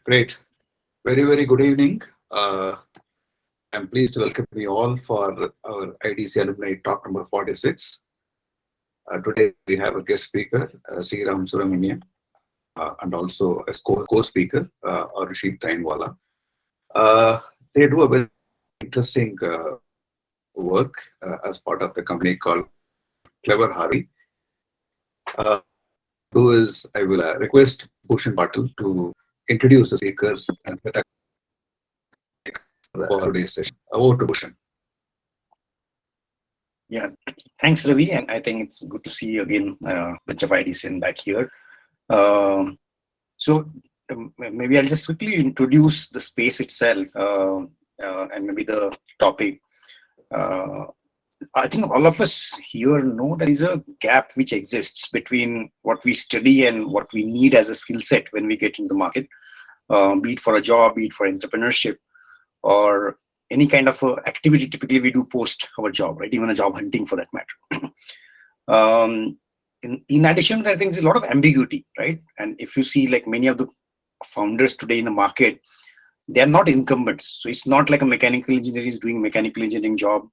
Great. Very, very good evening. I'm pleased to welcome you all for our IDC Alumni Talk number 46. Today we have a guest speaker, Sriram Subramanian, and also a co-speaker, Arushi Tainwala. They do a very interesting work as part of the company called Clever Harvey. Who is, I will request Bhushan Patil to introduce the speakers and set up for today's session. Over to Bhushan. Yeah, thanks, Ravi. And I think it's good to see you again, bunch of IDCN back here. Maybe I'll just quickly introduce the space itself and maybe the topic. I think all of us here know there is a gap which exists between what we study and what we need as a skill set when we get into the market, be it for a job, be it for entrepreneurship, or any kind of activity typically we do post our job, right? Even a job hunting for that matter. In addition, I think there's a lot of ambiguity, right? And if you see like many of the founders today in the market, they are not incumbents. So it's not like a mechanical engineer is doing mechanical engineering job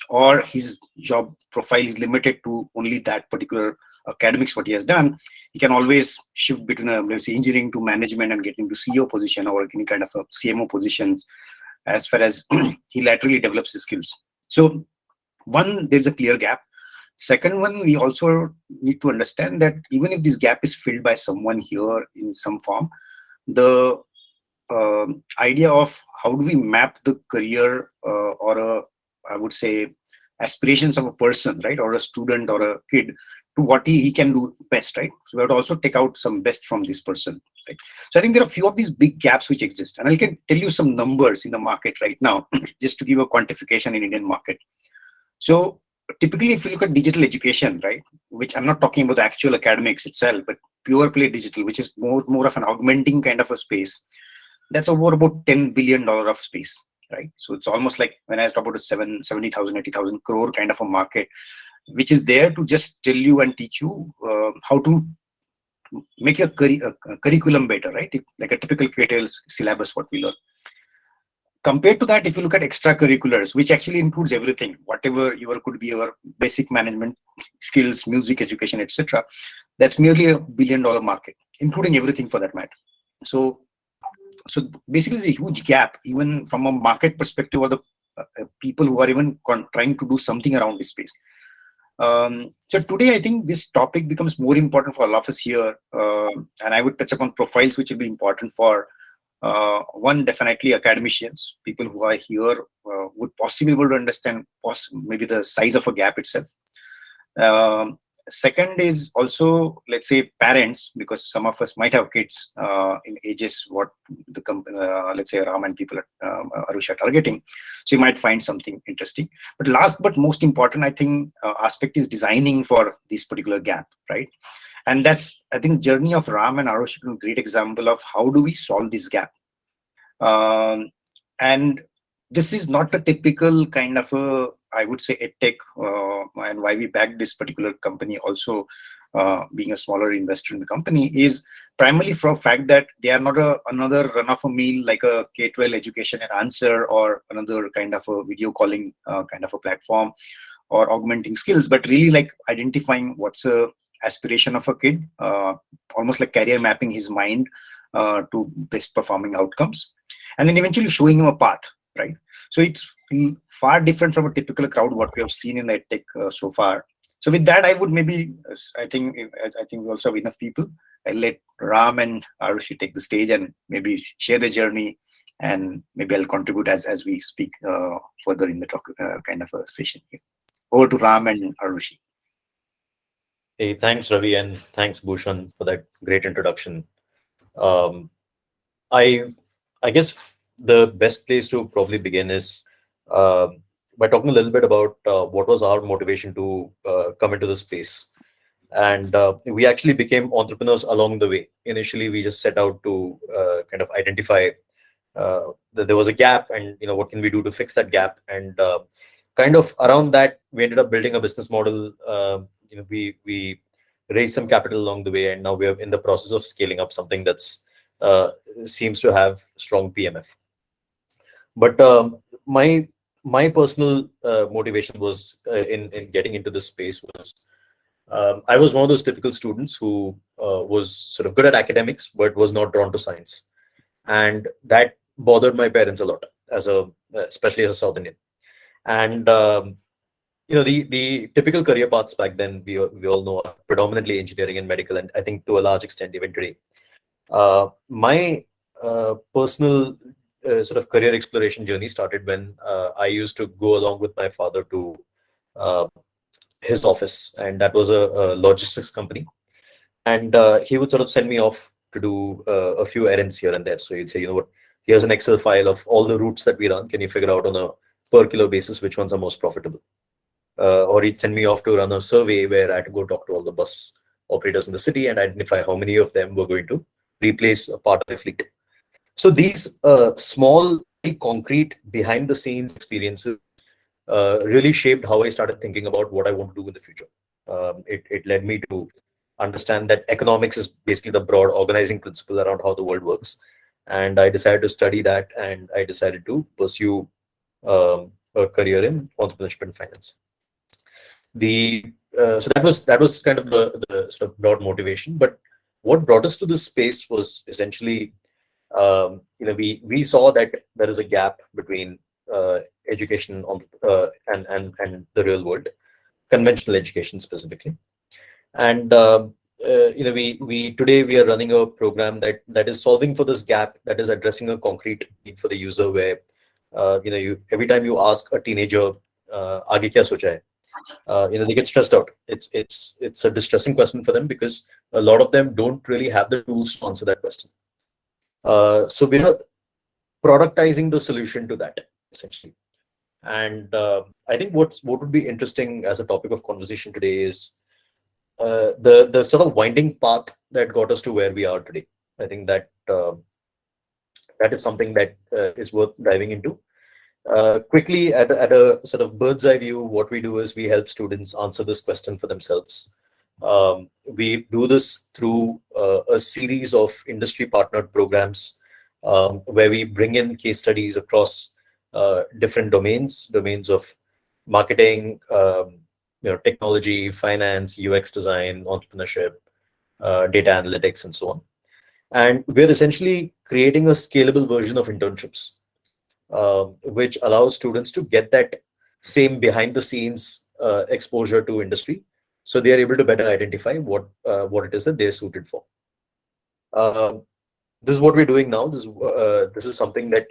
or his job profile is limited to only that particular academics, what he has done. He can always shift between, let's say, engineering to management and get into CEO position or any kind of a CMO positions as far as he laterally develops his skills. So one, there's a clear gap. Second one, we also need to understand that even if this gap is filled by someone here in some form, the idea of how do we map the career I would say aspirations of a person, right, or a student or a kid to what he can do best, right? So we have to also take out some best from this person, right? So I think there are a few of these big gaps which exist, and I can tell you some numbers in the market right now just to give a quantification in Indian market. So typically, if you look at digital education, right, which I'm not talking about the actual academics itself, but pure play digital, which is more of an augmenting kind of a space, that's over about $10 billion of space, right? So it's almost like when I talk about a 70,000, 80,000 crore kind of a market, which is there to just tell you and teach you how to make a curriculum better, right? Like a typical K-12 syllabus, what we learn. Compared to that, if you look at extracurriculars, which actually includes everything, whatever could be your basic management skills, music, education, etc., that's merely $1 billion market, including everything for that matter. So basically, there's a huge gap, even from a market perspective, or the people who are even trying to do something around this space. So today, I think this topic becomes more important for all of us here, and I would touch upon profiles which will be important for one, definitely academicians, people who are here would possibly be able to understand maybe the size of a gap itself. Second is also, let's say, parents, because some of us might have kids in ages what the company, let's say, Ram and people at Arushi are targeting. So you might find something interesting. But last but most important, I think, aspect is designing for this particular gap, right? And that's, I think, journey of Ram and Arushi is a great example of how do we solve this gap. And this is not a typical kind of a, I would say, edtech, and why we backed this particular company also, being a smaller investor in the company, is primarily for the fact that they are not another run-of-a-mill like a K-12 education and answer or another kind of a video calling kind of a platform or augmenting skills, but really like identifying what's a aspiration of a kid, almost like career mapping his mind to best performing outcomes, and then eventually showing him a path, right? So it's far different from a typical crowd what we have seen in the tech so far. So with that, I would maybe, I think we also have enough people. I'll let Ram and Arushi take the stage and maybe share the journey, and maybe I'll contribute as we speak further in the talk kind of a session here. Over to Ram and Arushi. Hey, thanks, Ravi, and thanks, Bhushan, for that great introduction. I guess the best place to probably begin is by talking a little bit about what was our motivation to come into the space. And we actually became entrepreneurs along the way. Initially, we just set out to kind of identify that there was a gap, and what can we do to fix that gap. And kind of around that, we ended up building a business model. We raised some capital along the way, and now we are in the process of scaling up something that's uh, seems to have strong PMF. But my personal motivation was in getting into this space was I was one of those typical students who was sort of good at academics but was not drawn to science, and that bothered my parents a lot as a especially as a South Indian. And the typical career paths back then we all know are predominantly engineering and medical, and I think to a large extent even today. My personal sort of career exploration journey started when I used to go along with my father to uh, his office, and that was a logistics company. And he would sort of send me off to do a few errands here and there. So he'd say, you know what, here's an Excel file of all the routes that we run. Can you figure out on a per kilo basis which ones are most profitable? Or he'd send me off to run a survey where I had to go talk to all the bus operators in the city and identify how many of them were going to replace a part of the fleet. So these small, very concrete, behind the scenes experiences really shaped how I started thinking about what I want to do in the future. It led me to understand that economics is basically the broad organizing principle around how the world works. And I decided to study that, and I decided to pursue a career in entrepreneurship and finance. The So that was kind of the sort of broad motivation. But what brought us to this space was essentially we saw that there is a gap between education and the real world, conventional education specifically. And we today we are running a program that is solving for this gap, that is addressing a concrete need for the user, where you every time you ask a teenager aage kya socha hai, they get stressed out. It's a distressing question for them because a lot of them don't really have the tools to answer that question. So we are productizing the solution to that essentially. And I think what would be interesting as a topic of conversation today is the sort of winding path that got us to where we are today. I think that that is something that is worth diving into. Quickly, at a sort of bird's eye view, what we do is we help students answer this question for themselves. We do this through a series of industry partnered programs where we bring in case studies across different domains of marketing, technology, finance, UX design, entrepreneurship, data analytics, and so on. And we're essentially creating a scalable version of internships, which allows students to get that same behind the scenes exposure to industry, so they are able to better identify what it is that they're suited for. This is what we're doing now. This is something that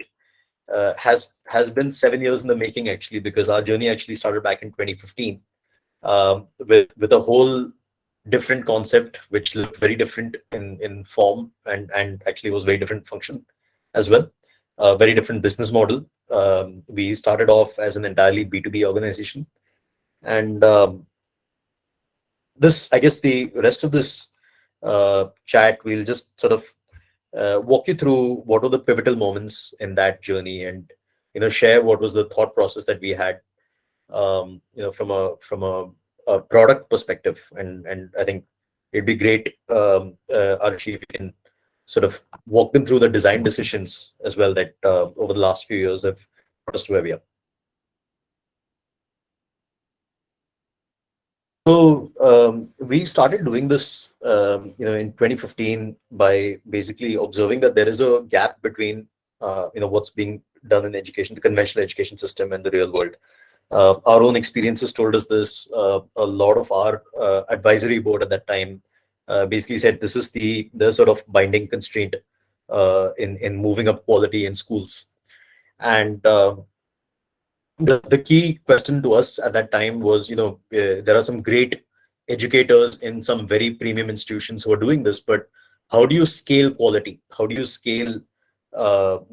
has been 7 years in the making, actually, because our journey actually started back in 2015 with a whole different concept, which looked very different in form and actually was very different function as well. Very different business model. We started off as an entirely B2B organization, and I guess the rest of this chat, we'll just sort of walk you through what were the pivotal moments in that journey, and share what was the thought process that we had, from a product perspective. And I think it'd be great, Arushi, if you can sort of walk them through the design decisions as well that over the last few years have brought us to where we are. So we started doing this, in 2015 by basically observing that there is a gap between, what's being done in education, the conventional education system, and the real world. Our own experiences told us this. A lot of our advisory board at that time basically said this is the sort of binding constraint in moving up quality in schools. And the key question to us at that time was, there are some great educators in some very premium institutions who are doing this, but how do you scale quality? How do you scale how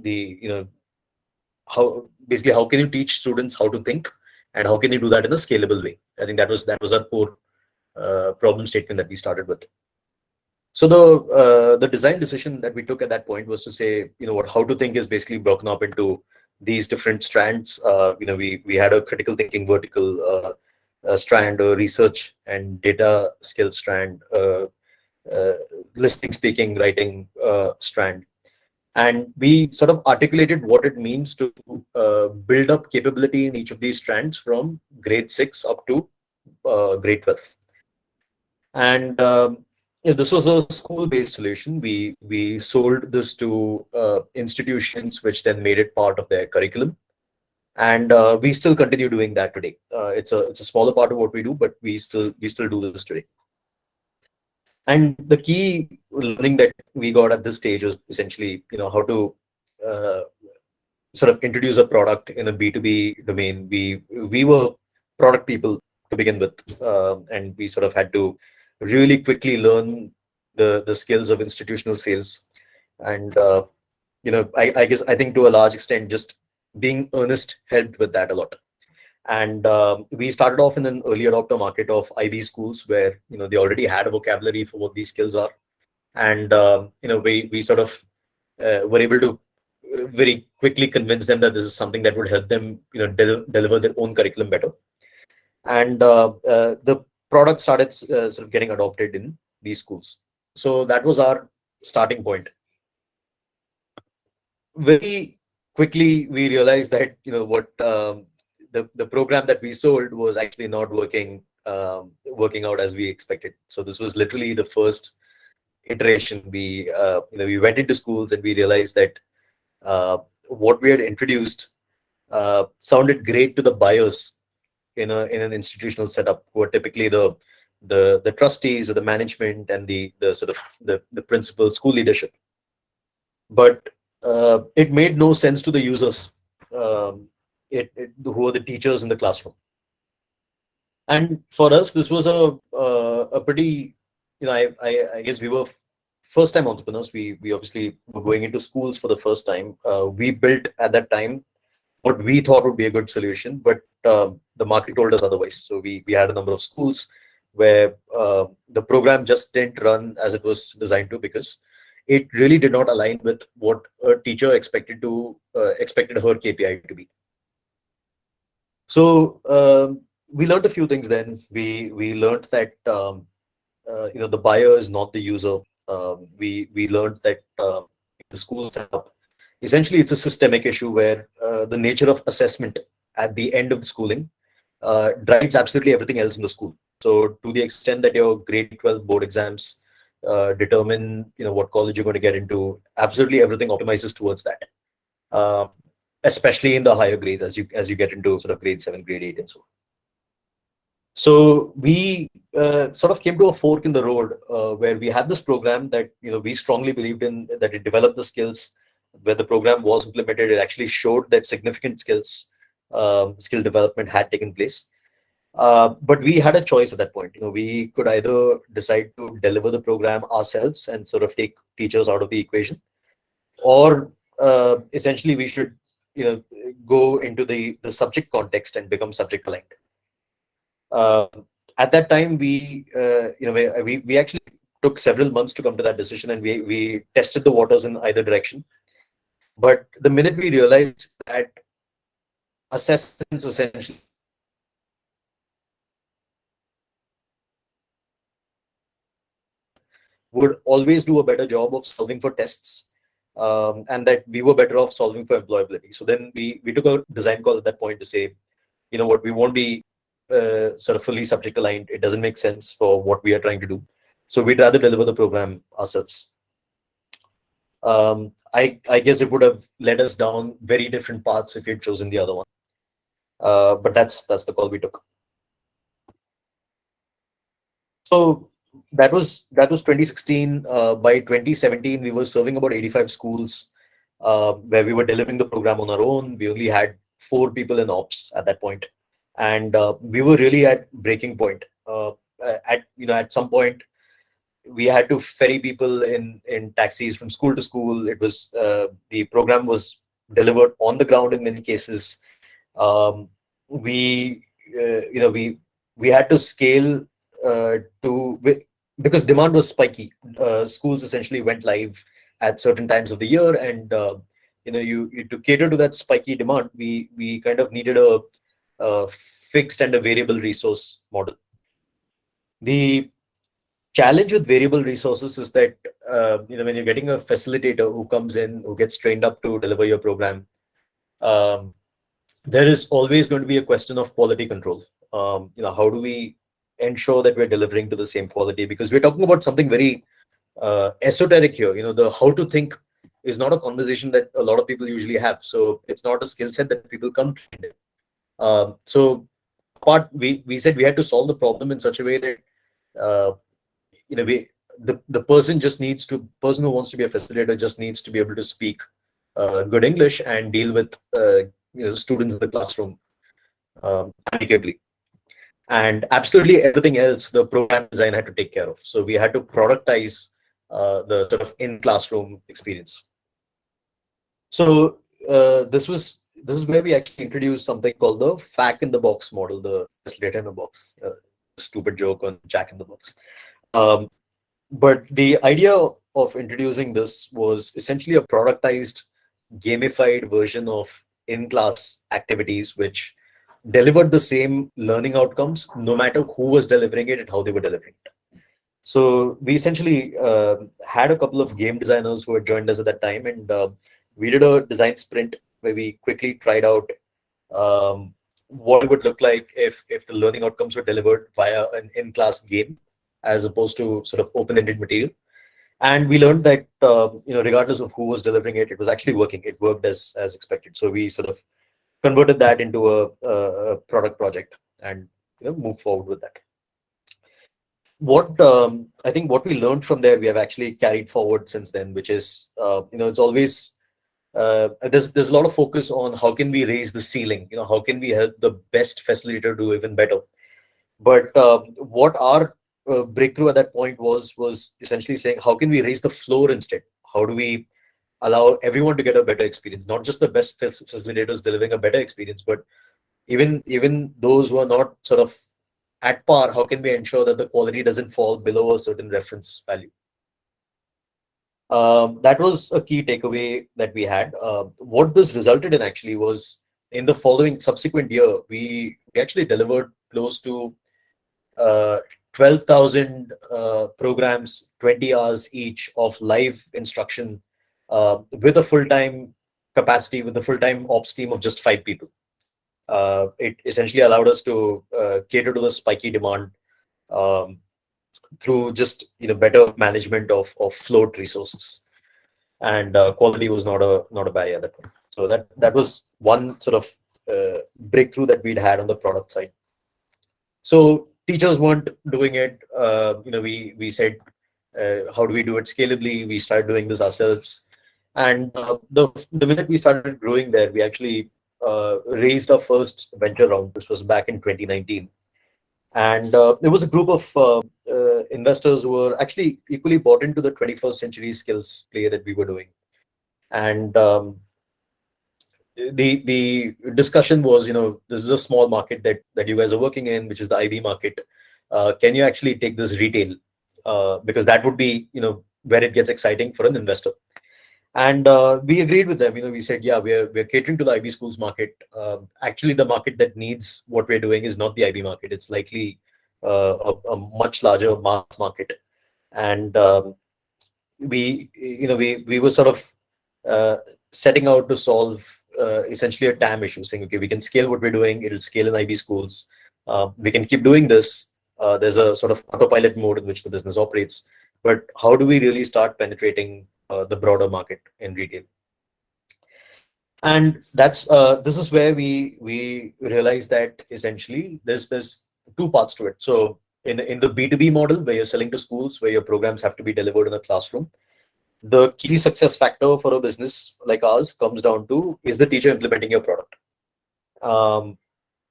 can you teach students how to think, and how can you do that in a scalable way? I think that was our core problem statement that we started with. So the design decision that we took at that point was to say, how to think is basically broken up into these different strands. We had a critical thinking vertical strand, a research and data skill strand, listening, speaking, writing strand, And we sort of articulated what it means to build up capability in each of these strands from grade 6 up to grade 12. And this was a school-based solution. We sold this to institutions, which then made it part of their curriculum. And we still continue doing that today. It's a smaller part of what we do, but we still do this today. And the key learning that we got at this stage was essentially, how to uh, sort of introduce a product in a B2B domain. We were product people to begin with, and we sort of had to really quickly learn the skills of institutional sales. And I think to a large extent, just being earnest helped with that a lot. And we started off in an early adopter market of IB schools where they already had a vocabulary for what these skills are. And we sort of were able to very quickly convince them that this is something that would help them deliver their own curriculum better. And the product started sort of getting adopted in these schools. So that was our starting point. Very quickly we realized that what the program that we sold was actually not working out as we expected. So this was literally the first iteration. We went into schools and we realized that what we had introduced sounded great to the buyers in an institutional setup, who are typically the trustees or the management and the sort of the principal school leadership. But it made no sense to the users, who are the teachers in the classroom. And for us, this was a pretty, I guess we were first time entrepreneurs. We obviously were going into schools for the first time. We built at that time what we thought would be a good solution, but the market told us otherwise. So we had a number of schools where the program just didn't run as it was designed to, because it really did not align with what a teacher expected her KPI to be. So we learned a few things then. We learned that the buyer is not the user. We learned that the school setup, essentially it's a systemic issue where the nature of assessment at the end of the schooling drives absolutely everything else in the school. So to the extent that your grade 12 board exams determine what college you're going to get into, absolutely everything optimizes towards that. Especially in the higher grades, as you get into sort of grade 7, grade 8, and so on. So we sort of came to a fork in the road where we had this program that we strongly believed in, that it developed the skills. Where the program was implemented, it actually showed that significant skill development had taken place. But we had a choice at that point. We could either decide to deliver the program ourselves and sort of take teachers out of the equation, or essentially we should go into the subject context and become subject aligned. At that time, we actually took several months to come to that decision, and we tested the waters in either direction. But the minute we realized that assessments essentially would always do a better job of solving for tests, and that we were better off solving for employability. So then we took a design call at that point to say, what, we won't be sort of fully subject aligned. It doesn't make sense for what we are trying to do. So we'd rather deliver the program ourselves. I guess it would have led us down very different paths if we'd chosen the other one. But that's the call we took. So that was 2016. By 2017, we were serving about 85 schools, where we were delivering the program on our own. We only had 4 people in ops at that point, and we were really at breaking point. At some point, we had to ferry people in taxis from school to school. It was the program was delivered on the ground in many cases. We had to scale because demand was spiky. Schools essentially went live at certain times of the year, and to cater to that spiky demand, we kind of needed a fixed and a variable resource model. The challenge with variable resources is that when you're getting a facilitator who comes in, who gets trained up to deliver your program, um, there is always going to be a question of quality control. How do we ensure that we're delivering to the same quality? Because we're talking about something very esoteric here. The how to think is not a conversation that a lot of people usually have. So it's not a skill set that people come trained in. So part we said we had to solve the problem in such a way that uh, we the person just needs to person who wants to be a facilitator just needs to be able to speak good English and deal with students in the classroom amicably. And absolutely everything else the program design had to take care of. So we had to productize the sort of in classroom experience. So this is where we actually introduced something called the FAQ in the box model, the facilitator in the box. Stupid joke on Jack in the Box. But the idea of introducing this was essentially a productized, gamified version of in-class activities, which delivered the same learning outcomes, no matter who was delivering it and how they were delivering it. So we essentially had a couple of game designers who had joined us at that time, and we did a design sprint where we quickly tried out what it would look like if the learning outcomes were delivered via an in-class game as opposed to sort of open-ended material. And we learned that regardless of who was delivering it, it was actually working. It worked as expected. So we sort of converted that into a product project and moved forward with that. What I think what we learned from there, we have actually carried forward since then, which is it's always there's a lot of focus on how can we raise the ceiling, how can we help the best facilitator do even better. But what our breakthrough at that point was essentially saying, how can we raise the floor instead? How do we allow everyone to get a better experience, not just the best facilitators delivering a better experience, but even those who are not sort of at par, how can we ensure that the quality doesn't fall below a certain reference value? That was a key takeaway that we had. What this resulted in actually was, in the following subsequent year, we actually delivered close to 12,000 programs, 20 hours each of live instruction with a full-time capacity, with a full-time ops team of just 5 people. It essentially allowed us to cater to the spiky demand through just better management of float resources, and quality was not a barrier at that point. So that was one sort of breakthrough that we'd had on the product side. So teachers weren't doing it. We said, how do we do it scalably? We started doing this ourselves, and the minute we started growing there, we actually raised our first venture round. This was back in 2019. And there was a group of investors who were actually equally bought into the 21st century skills play that we were doing. And the discussion was, this is a small market that you guys are working in, which is the IB market. Can you actually take this retail? Because that would be, where it gets exciting for an investor. And we agreed with them. We said, yeah, we're catering to the IB schools market. Actually, the market that needs what we're doing is not the IB market. It's likely a much larger mass market. And we were sort of setting out to solve essentially a TAM issue, saying, okay, we can scale what we're doing. It'll scale in IB schools. We can keep doing this. There's a sort of autopilot mode in which the business operates. But how do we really start penetrating the broader market in retail? And that's this is where we realize that essentially there's 2 parts to it. So in the B2B model, where you're selling to schools, where your programs have to be delivered in a classroom, the key success factor for a business like ours comes down to, is the teacher implementing your product?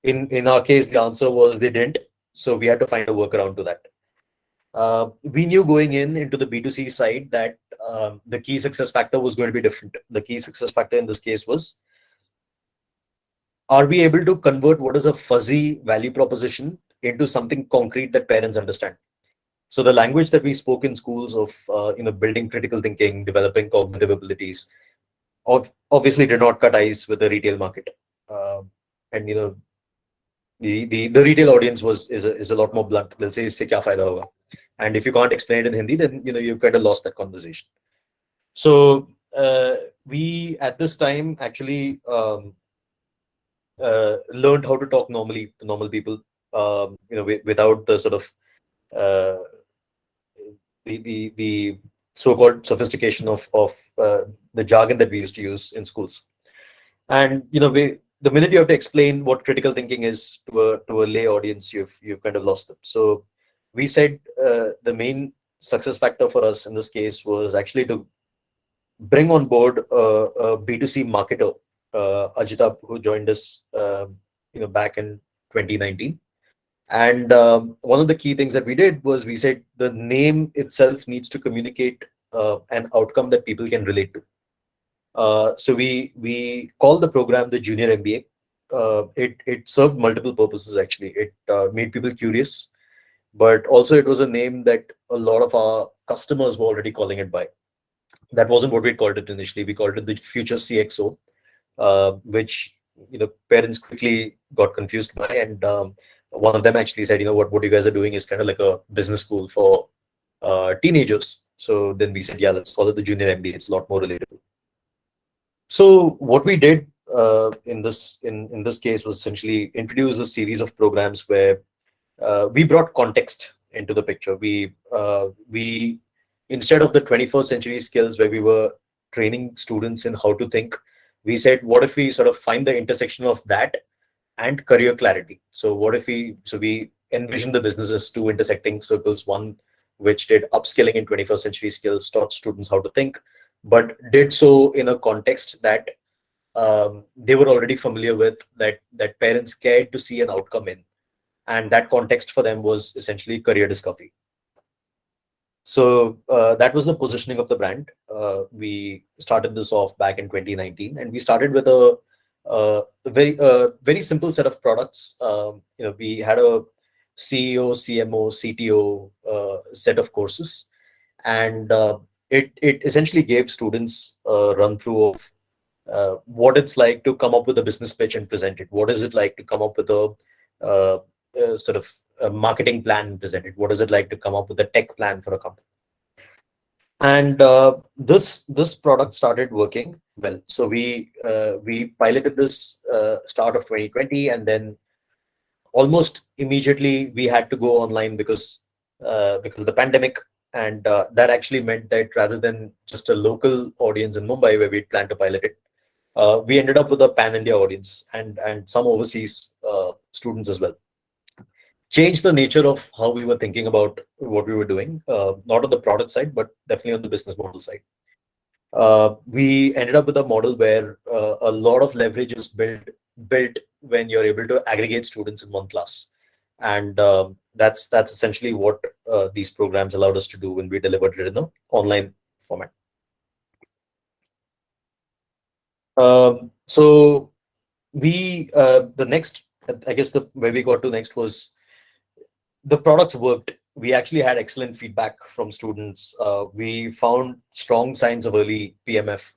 In our case, the answer was they didn't. So we had to find a workaround to that. We knew going into the B2C side that the key success factor was going to be different. The key success factor in this case was, are we able to convert what is a fuzzy value proposition into something concrete that parents understand? So the language that we spoke in schools of building critical thinking, developing cognitive abilities, obviously did not cut eyes with the retail market. And the retail audience is a lot more blunt. They'll say, "Isse kya fayda hoga?" And if you can't explain it in Hindi, then you've kind of lost that conversation. So we at this time actually learned how to talk normally to normal people, without the sort of uh, the so-called sophistication of the jargon that we used to use in schools. And the minute you have to explain what critical thinking is to a lay audience, you've kind of lost them. So we said the main success factor for us in this case was actually to bring on board a B2C marketer, Ajita, who joined us back in 2019. And one of the key things that we did was we said the name itself needs to communicate an outcome that people can relate to. So we called the program the Junior MBA. It served multiple purposes actually. It made people curious, but also it was a name that a lot of our customers were already calling it by. That wasn't what we called it initially. We called it the Future CXO, which parents quickly got confused by, and one of them actually said, what you guys are doing is kind of like a business school for teenagers. So then we said, yeah, let's call it the Junior MBA. It's a lot more relatable. So what we did in this case was essentially introduce a series of programs where we brought context into the picture. We instead of the 21st century skills where we were training students in how to think, we said, what if we sort of find the intersection of that and career clarity? So what if we envision the business as two intersecting circles, one which did upskilling in 21st century skills, taught students how to think, but did so in a context that they were already familiar with, that parents cared to see an outcome in, and that context for them was essentially career discovery. So that was the positioning of the brand. We started this off back in 2019, and we started with a very simple set of products. We had a CEO, CMO, CTO set of courses, and it essentially gave students a run through of what it's like to come up with a business pitch and present it. What is it like to come up with uh, sort of a marketing plan and present it? What is it like to come up with a tech plan for a company? And this product started working well. So we piloted this start of 2020, and then almost immediately we had to go online because of the pandemic. And that actually meant that rather than just a local audience in Mumbai where we planned to pilot it, we ended up with a pan-India audience and some overseas students as well. Changed the nature of how we were thinking about what we were doing, not on the product side, but definitely on the business model side. We ended up with a model where a lot of leverage is built when you're able to aggregate students in one class, and that's essentially what these programs allowed us to do when we delivered it in the online format. So the next, I guess the where we got to next was the products worked. We actually had excellent feedback from students. We found strong signs of early PMF.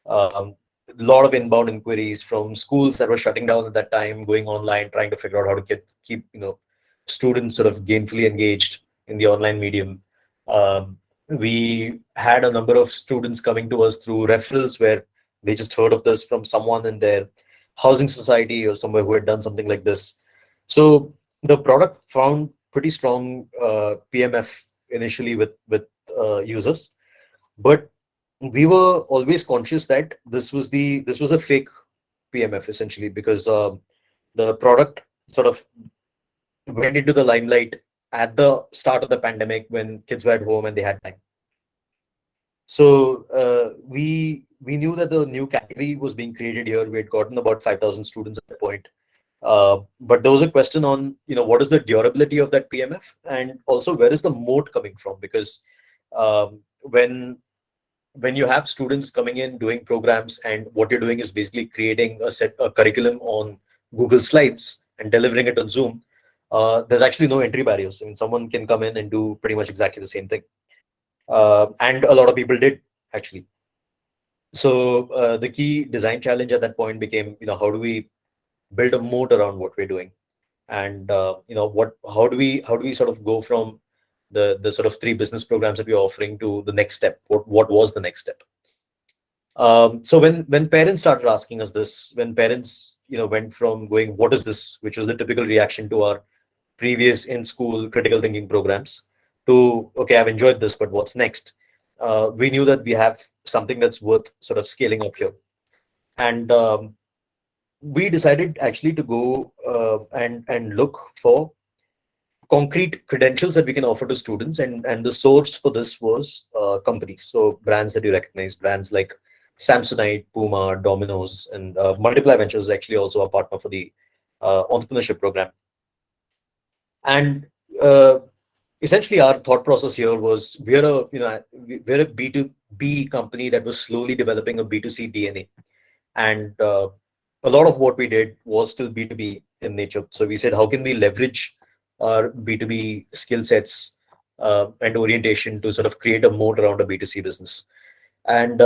A lot of inbound inquiries from schools that were shutting down at that time, going online, trying to figure out how to keep students sort of gainfully engaged in the online medium. We had a number of students coming to us through referrals where they just heard of this from someone in their housing society or somewhere who had done something like this. So the product found pretty strong PMF initially with users, but we were always conscious that this was a fake PMF essentially, because the product sort of went into the limelight at the start of the pandemic when kids were at home and they had time. So we knew that the new category was being created here. We had gotten about 5,000 students at that point. But there was a question on, what is the durability of that PMF, and also where is the moat coming from? Because when you have students coming in doing programs, and what you're doing is basically creating a curriculum on Google Slides and delivering it on Zoom, there's actually no entry barriers. I mean, someone can come in and do pretty much exactly the same thing, and a lot of people did actually. So the key design challenge at that point became, how do we build a moat around what we're doing, and how do we sort of go from the sort of three business programs that we are offering to the next step. What was the next step? So when parents started asking us this, when parents went from going, "What is this?" which was the typical reaction to our previous in school critical thinking programs, to, "Okay, I've enjoyed this, but what's next?" We knew that we have something that's worth sort of scaling up here, and we decided actually to go and look for concrete credentials that we can offer to students, and the source for this was companies, so brands that you recognize, brands like Samsonite, Puma, Domino's, and Multiply Ventures is actually also a partner for the entrepreneurship program. And uh, essentially our thought process here was, we're a B2B company that was slowly developing a B2C DNA, and a lot of what we did was still B2B in nature. So we said, how can we leverage our B2B skill sets and orientation to sort of create a moat around a B2C business? And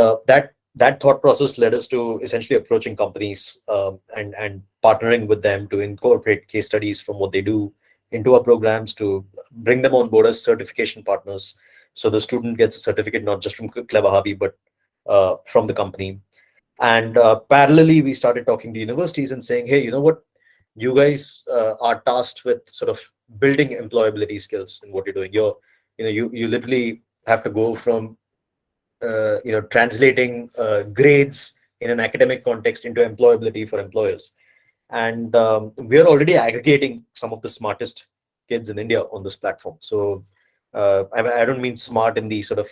that thought process led us to essentially approaching companies and partnering with them to incorporate case studies from what they do into our programs, to bring them on board as certification partners. So the student gets a certificate not just from Clever Harvey, but from the company. And parallelly, we started talking to universities and saying, "Hey, you know what? You guys are tasked with sort of building employability skills in what you're doing. You literally have to go from translating grades in an academic context into employability for employers. And we are already aggregating some of the smartest kids in India on this platform. So I don't mean smart in the sort of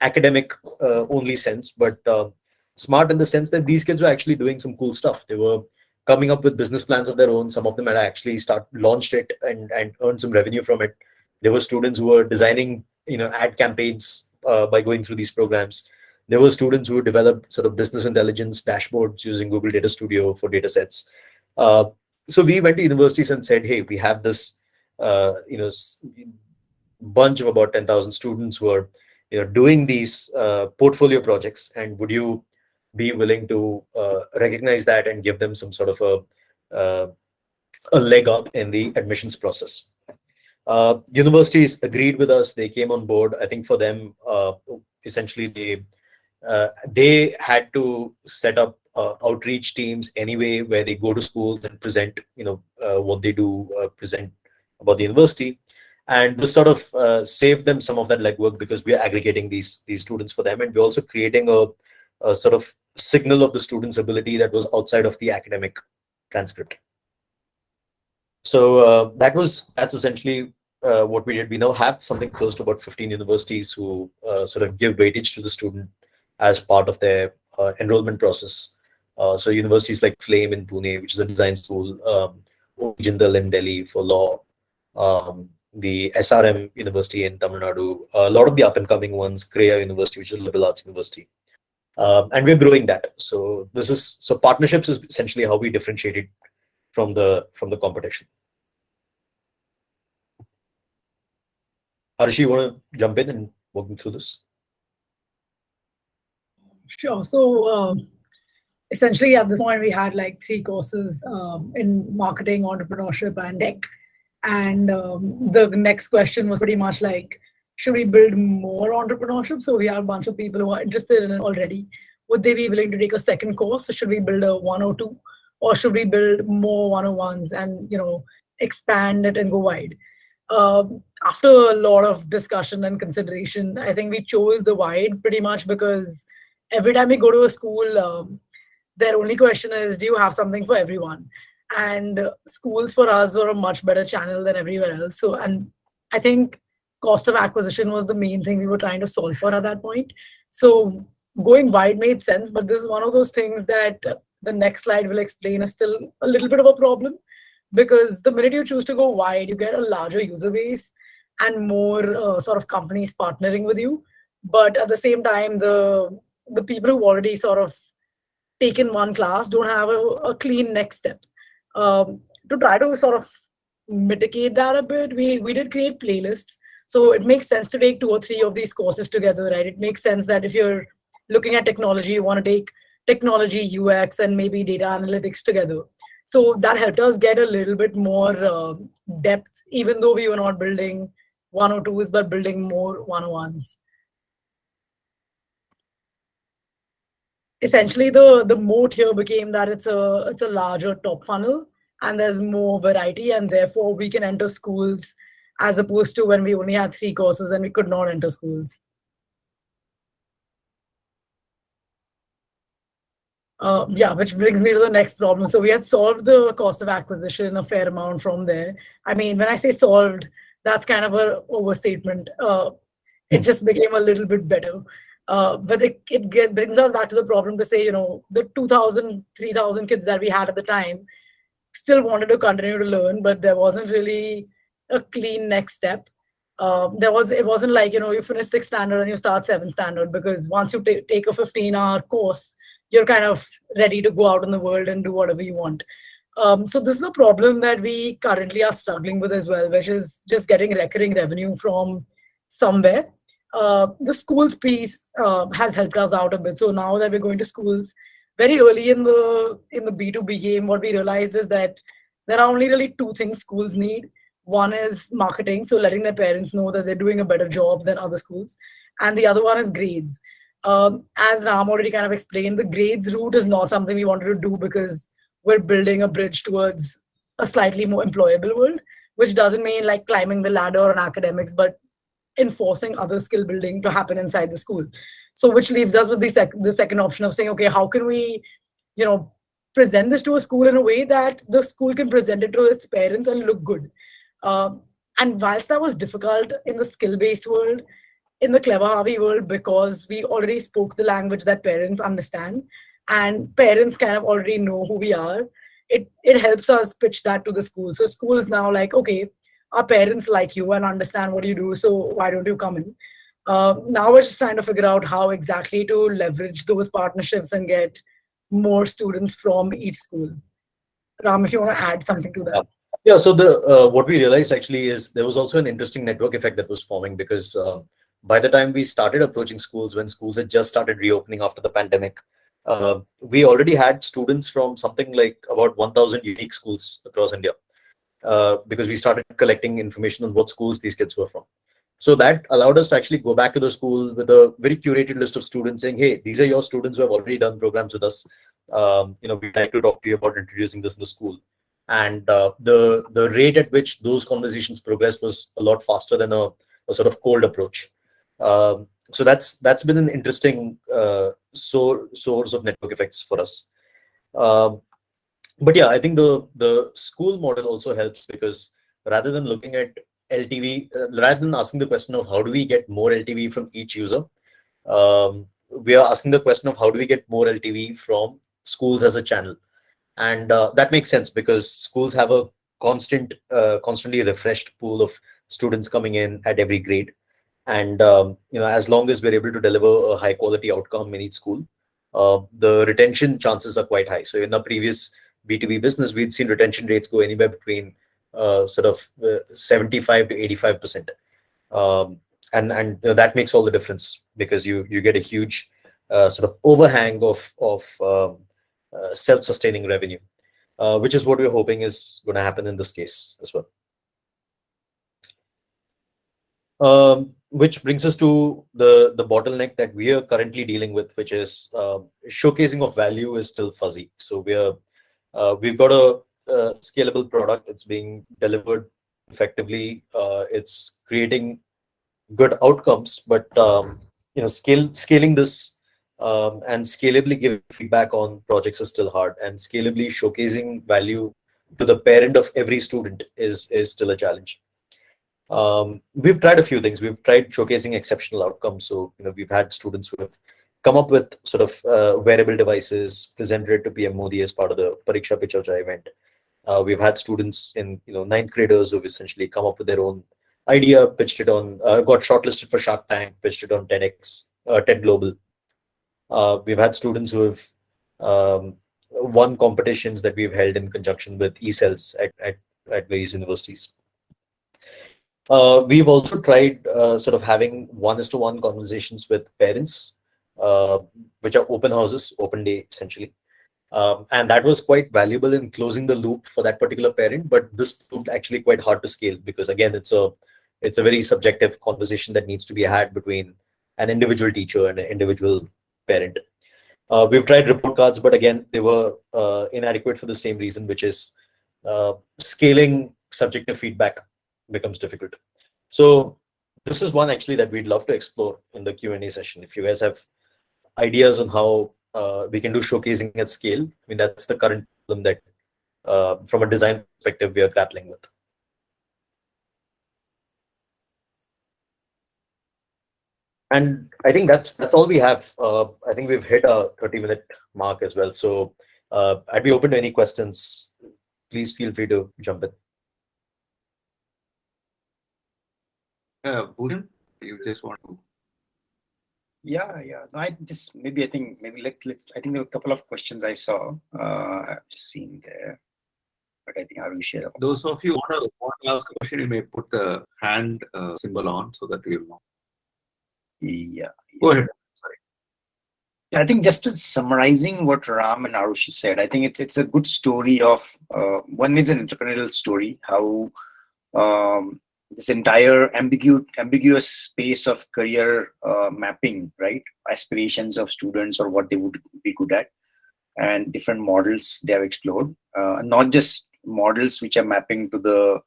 academic only sense, but smart in the sense that these kids were actually doing some cool stuff. They were coming up with business plans of their own. Some of them had actually launched it and earned some revenue from it. There were students who were designing ad campaigns by going through these programs. There were students who developed sort of business intelligence dashboards using Google Data Studio for data sets. Uh, so we went to universities and said, "Hey, we have this bunch of about 10,000 students who are doing these portfolio projects, and would you be willing to recognize that and give them some sort of a leg up in the admissions process?" Universities agreed with us. They came on board. I think for them, essentially they had to set up outreach teams anyway, where they go to schools and present what they do, present about the university. And this sort of saved them some of that legwork, because we are aggregating these students for them, and we're also creating a sort of signal of the student's ability that was outside of the academic transcript. So that's essentially what we did. We now have something close to about 15 universities who sort of give weightage to the student as part of their enrollment process. So universities like Flame in Pune, which is a design school, Jindal in Delhi for law, the SRM University in Tamil Nadu, a lot of the up and coming ones, Kreya University, which is a liberal arts university. And we're growing that. So partnerships is essentially how we differentiate it from the competition. Arushi, you want to jump in and walk me through this? Sure. So essentially at this point, we had like 3 courses in marketing, entrepreneurship, and tech. And the next question was pretty much like, should we build more entrepreneurship? So we have a bunch of people who are interested in it already. Would they be willing to take a second course? So should we build a 102, or should we build more 101s and expand it and go wide? After a lot of discussion and consideration, I think we chose the wide pretty much because every time we go to a school, their only question is, do you have something for everyone? And schools for us were a much better channel than everywhere else. So, and I think cost of acquisition was the main thing we were trying to solve for at that point. So going wide made sense, but this is one of those things that the next slide will explain is still a little bit of a problem, because the minute you choose to go wide, you get a larger user base and more sort of companies partnering with you. But at the same time, the people who already sort of taken one class don't have a clean next step. To try to sort of mitigate that a bit, we did create playlists. So it makes sense to take 2 or 3 of these courses together, right? It makes sense that if you're looking at technology, you want to take technology, UX, and maybe data analytics together. So that helped us get a little bit more depth, even though we were not building 102s, but building more 101s. Essentially, the moat here became that it's a larger top funnel and there's more variety, and therefore we can enter schools as opposed to when we only had 3 courses and we could not enter schools. Yeah, which brings me to the next problem. So we had solved the cost of acquisition a fair amount from there. I mean, when I say solved, that's kind of an overstatement. It just became a little bit better. But brings us back to the problem to say, the 2,000, 3,000 kids that we had at the time still wanted to continue to learn, but there wasn't really a clean next step. It wasn't like, you finish 6th standard and you start 7th standard, because once you take a 15-hour course, you're kind of ready to go out in the world and do whatever you want. So this is a problem that we currently are struggling with as well, which is just getting recurring revenue from somewhere. The schools piece has helped us out a bit. So now that we're going to schools, very early in the B2B game, what we realized is that there are only really 2 things schools need. One is marketing, so letting their parents know that they're doing a better job than other schools, and the other one is grades. As Ram already kind of explained, the grades route is not something we wanted to do because we're building a bridge towards a slightly more employable world, which doesn't mean like climbing the ladder on academics, but enforcing other skill building to happen inside the school. So which leaves us with the second option of saying, okay, how can we, present this to a school in a way that the school can present it to its parents and look good. And whilst that was difficult in the skill-based world, in the Clever Harvey world, because we already spoke the language that parents understand and parents kind of already know who we are, it helps us pitch that to the school. So school is now like, okay, our parents like you and understand what you do, so why don't you come in? Now we're just trying to figure out how exactly to leverage those partnerships and get more students from each school. Ram, if you want to add something to that. Yeah, so what we realized actually is there was also an interesting network effect that was forming, because by the time we started approaching schools, when schools had just started reopening after the pandemic, we already had students from something like about 1,000 unique schools across India, because we started collecting information on what schools these kids were from. So that allowed us to actually go back to the school with a very curated list of students saying, hey, these are your students who have already done programs with us. We'd like to talk to you about introducing this in the school. And the rate at which those conversations progressed was a lot faster than a sort of cold approach. So that's been an interesting source of network effects for us. But yeah, I think the school model also helps, because rather than looking at LTV, rather than asking the question of how do we get more LTV from each user, we are asking the question of how do we get more LTV from schools as a channel. And that makes sense, because schools have a constantly refreshed pool of students coming in at every grade. And as long as we're able to deliver a high quality outcome in each school, the retention chances are quite high. So in the previous B2B business, we'd seen retention rates go anywhere between 75 to 85%. And that makes all the difference, because you get a huge sort of overhang of self-sustaining revenue, which is what we're hoping is going to happen in this case as well. Which brings us to the bottleneck that we are currently dealing with, which is showcasing of value is still fuzzy. So we've got a scalable product. It's being delivered effectively. It's creating good outcomes, but scaling this and scalably giving feedback on projects is still hard, and scalably showcasing value to the parent of every student is still a challenge. We've tried a few things. We've tried showcasing exceptional outcomes. So we've had students who have come up with sort of wearable devices, presented it to PM Modi as part of the Pariksha Pe Charcha event. We've had students in 9th graders who've essentially come up with their own idea, pitched it on, got shortlisted for Shark Tank, pitched it on TEDx, TED Global. We've had students who have won competitions that we've held in conjunction with e-cells at various universities. We've also tried sort of having one-to-one conversations with parents, which are open houses, open day essentially. And that was quite valuable in closing the loop for that particular parent, but this proved actually quite hard to scale, because again, it's a it's a very subjective conversation that needs to be had between an individual teacher and an individual parent. We've tried report cards, but again, they were inadequate for the same reason, which is scaling subjective feedback becomes difficult. So this is one actually that we'd love to explore in the Q&A session. If you guys have ideas on how we can do showcasing at scale, I mean, that's the current problem that from a design perspective, we are grappling with. And I think that's all we have. I think we've hit a 30-minute mark as well. So I'd be open to any questions. Please feel free to jump in. Bhushan, you just want to? Yeah. No, I think I think there were a couple of questions I saw. I've just seen there, but I think Arushi. Those of you who want to ask a question, you may put the hand symbol on so that we'll know. Yeah. Go ahead. I think just to summarizing what Ram and Arushi said, I think it's a good story of one is an entrepreneurial story, how this entire ambiguous space of career mapping, right? Aspirations of students or what they would be good at, and different models they have explored. Not just models which are mapping to the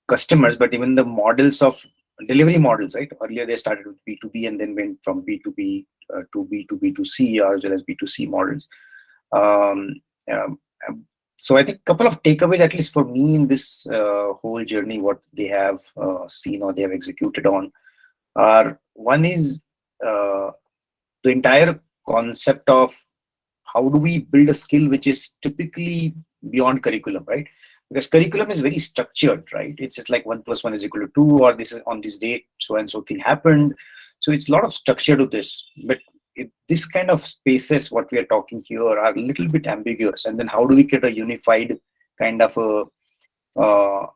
customers, but even the models of delivery models, right? Earlier they started with B2B and then went from B2B to B2B2C as well as B2C models. So I think a couple of takeaways, at least for me in this whole journey, what they have seen or they have executed on are, one is the entire concept of how do we build a skill which is typically beyond curriculum, right? Because curriculum is very structured, right? It's just like 1 + 1 = 2, or this is on this date, so and so thing happened. So it's a lot of structure to this. But this kind of spaces, what we are talking here, are a little bit ambiguous. And then how do we get a unified kind of a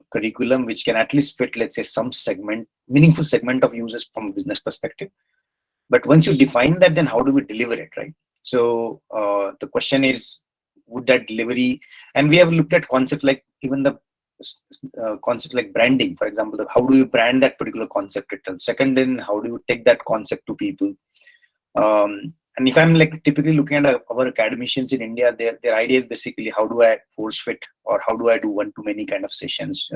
curriculum which can at least fit, let's say, some segment, meaningful segment of users from a business perspective? But once you define that, then how do we deliver it, right? So the question is, would that delivery, and we have looked at concepts like even the concept like branding, for example, how do you brand that particular concept itself? Second, then how do you take that concept to people? And if I'm like typically looking at our academicians in India, their idea is basically how do I force fit, or how do I do one-to-many kind of sessions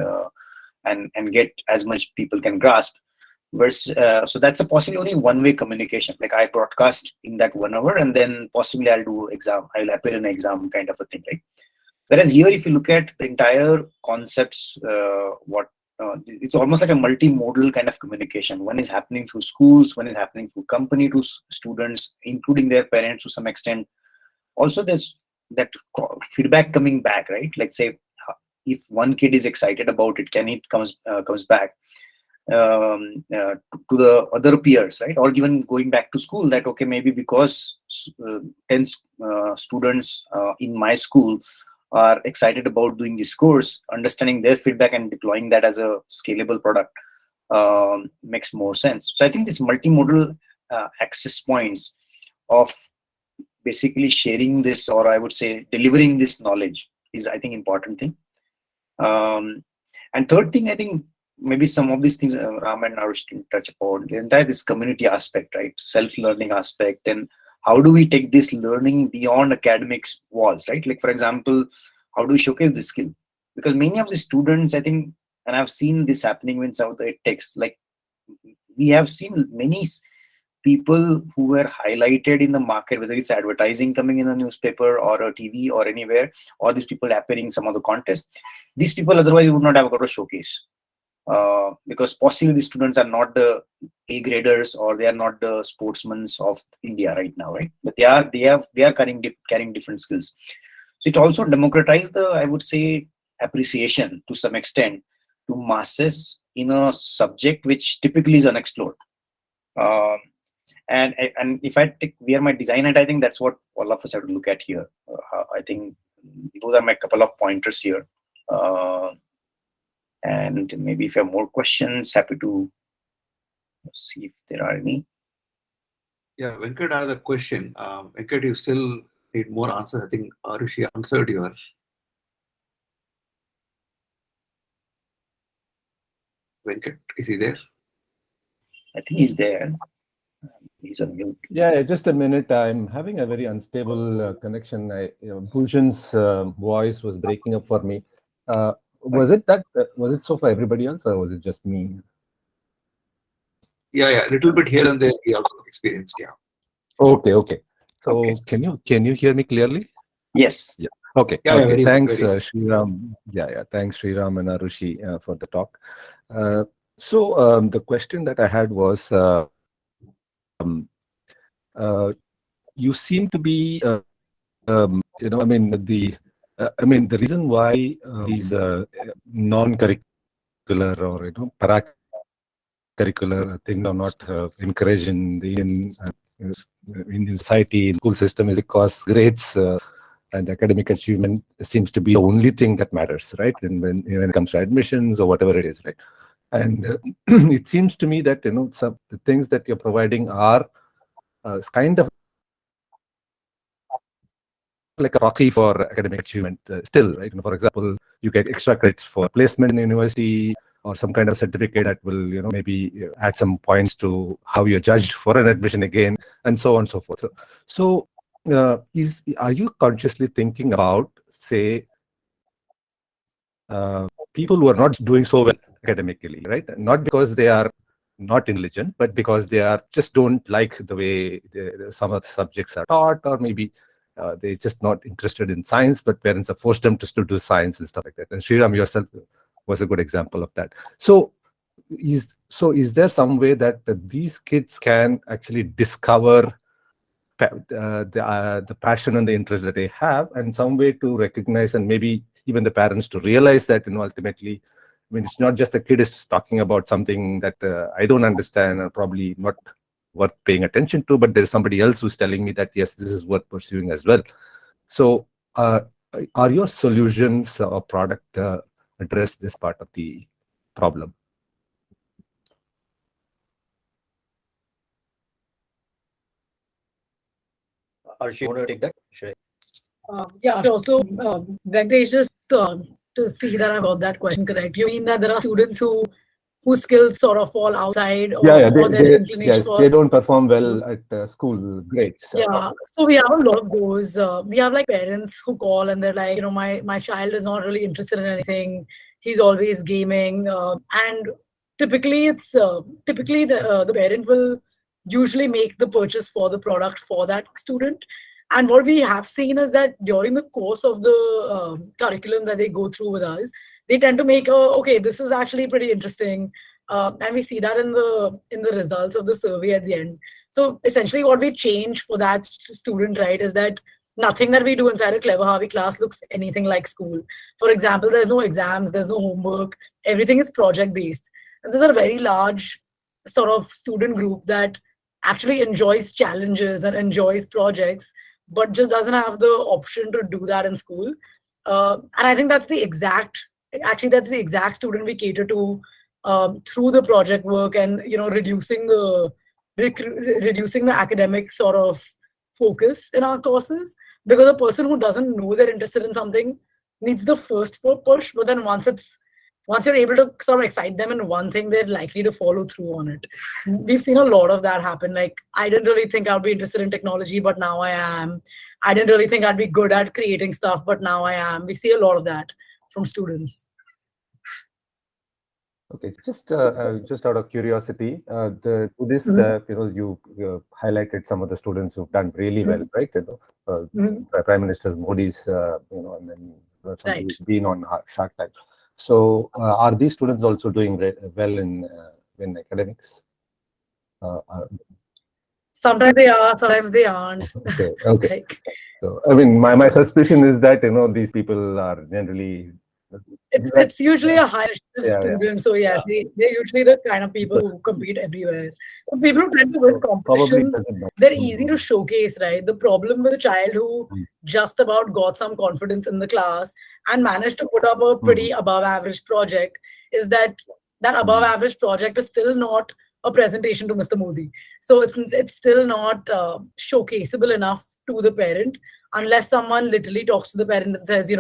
and get as much people can grasp. So that's a possibly only one-way communication. Like I broadcast in that 1 hour, and then possibly I'll appear in an exam kind of a thing, right? Whereas here, if you look at the entire concepts, it's almost like a multimodal kind of communication. One is happening through schools, one is happening through company to students, including their parents to some extent. Also, there's that feedback coming back, right? Like say, if one kid is excited about it, comes back to the other peers, right? Or even going back to school, that okay, maybe because 10 students in my school are excited about doing this course, understanding their feedback and deploying that as a scalable product makes more sense. So I think this multimodal access points of basically sharing this, or I would say delivering this knowledge, is I think important thing. And third thing, I think maybe some of these things Ram and Arushi can touch upon, the entire this community aspect, right? Self-learning aspect, and how do we take this learning beyond academics walls, right? Like for example, how do we showcase this skill? Because many of the students, I think, and I've seen this happening when some of the texts, like we have seen many people who were highlighted in the market, whether it's advertising coming in a newspaper or a TV or anywhere, or these people appearing in some of the contests. These people otherwise would not have got a showcase. Because possibly the students are not the A graders, or they are not the sportsmen of India right now, right? But they are carrying different skills. So it also democratized the, I would say, appreciation to some extent to masses in a subject which typically is unexplored. And if I take where my design at, I think that's what all of us have to look at here. I think those are my couple of pointers here. And maybe if you have more questions, happy to see if there are any. Yeah, Venkat has a question. Venkat, you still need more answers. I think Arushi answered yours. Venkat, is he there? I think he's there. He's on mute. Yeah, just a minute. I'm having a very unstable connection. Bhushan's voice was breaking up for me. Was it that? Was it so for everybody else, or was it just me? Yeah, a little bit here and there we also experienced. Yeah. Okay. So Okay. can you hear me clearly? Yes. Yeah. Okay. Yeah, Okay. very good, Thanks, very good. Sriram. Yeah. Thanks, Sriram and Arushi, for the talk. The question that I had was, uh, you seem to be, I mean, the reason why these non-curricular or paracurricular things are not encouraged in the Indian society, in school system, is because grades and academic achievement seems to be the only thing that matters, right? And when it comes to admissions or whatever it is, right? And it seems to me that some the things that you're providing are kind of like a proxy for academic achievement still, right? For example, you get extra credits for placement in university or some kind of certificate that will, maybe add some points to how you're judged for an admission again, and so on and so forth. Are you consciously thinking about, say, people who are not doing so well academically, right? Not because they are not intelligent, but because they are just don't like the way some of the subjects are taught, or maybe they're just not interested in science, but parents have forced them to do science and stuff like that. And Sriram yourself was a good example of that. So is there some way that these kids can actually discover the passion and the interest that they have, and some way to recognize, and maybe even the parents to realize that ultimately, I mean, it's not just the kid is talking about something that I don't understand or probably not worth paying attention to, but there's somebody else who's telling me that yes, this is worth pursuing as well. So are your solutions or product address this part of the problem? Arushi, you want to take that? Should Yeah, sure. So, Venkatesh, just to see that I got that question correct, you mean that there are students whose skills sort of fall outside of or their inclination yes, for they don't perform well at school grades. yeah. So we have a lot of those. We have like parents who call and they're like, my child is not really interested in anything. He's always gaming, and typically the parent will usually make the purchase for the product for that student. And what we have seen is that during the course of the curriculum that they go through with us, they tend to make okay, this is actually pretty interesting, and we see that in the results of the survey at the end. So essentially, what we change for that student, right, is that nothing that we do inside a Clever Harvey class looks anything like school. For example, there's no exams, there's no homework, everything is project based. And there's a very large sort of student group that actually enjoys challenges and enjoys projects, but just doesn't have the option to do that in school. And I think that's the exact student we cater to through the project work and reducing the academic sort of focus in our courses, because a person who doesn't know they're interested in something needs the first push, but then once you're able to sort of excite them in one thing, they're likely to follow through on it. We've seen a lot of that happen. Like, I didn't really think I'd be interested in technology, but now I am. I didn't really think I'd be good at creating stuff, but now I am. We see a lot of that from students. Okay, just out of curiosity, to this, you highlighted some of the students who've done really well, right? Prime Minister Modi's, and then somebody who's been on Shark Tank. So, are these students also doing well in academics? Sometimes they are, sometimes they aren't. Okay. Like, So, I mean, my suspicion is that these people are generally. it's usually a high student. Yeah. So yes, they're usually the kind of people who compete everywhere. So people who tend to win competitions, they're easy to showcase, right? The problem with a child who just about got some confidence in the class and managed to put up a pretty above average project is that above average project is still not a presentation to Mr. Modi. So it's still not showcaseable enough to the parent unless someone literally talks to the parent and says,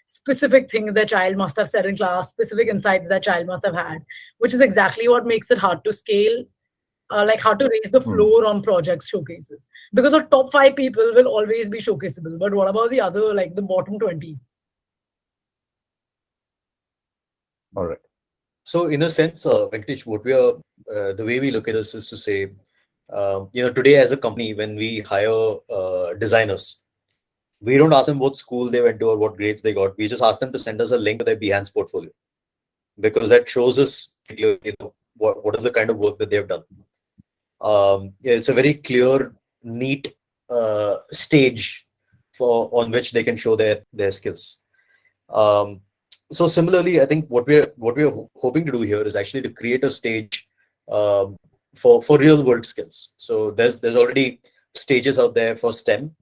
specific things their child must have said in class, specific insights that child must have had, which is exactly what makes it hard to scale, like how to raise the floor on projects showcases. Because the top 5 people will always be showcaseable. But what about the other, like the bottom 20? All right. So in a sense, Venkatesh, what we are, the way we look at this is to say, today as a company, when we hire designers, we don't ask them what school they went to or what grades they got. We just ask them to send us a link to their Behance portfolio, because that shows us, what is the kind of work that they've done. It's a very clear, neat stage on which they can show their skills. So similarly, I think what we're hoping to do here is actually to create a stage for real world skills. So there's already stages out there for STEM.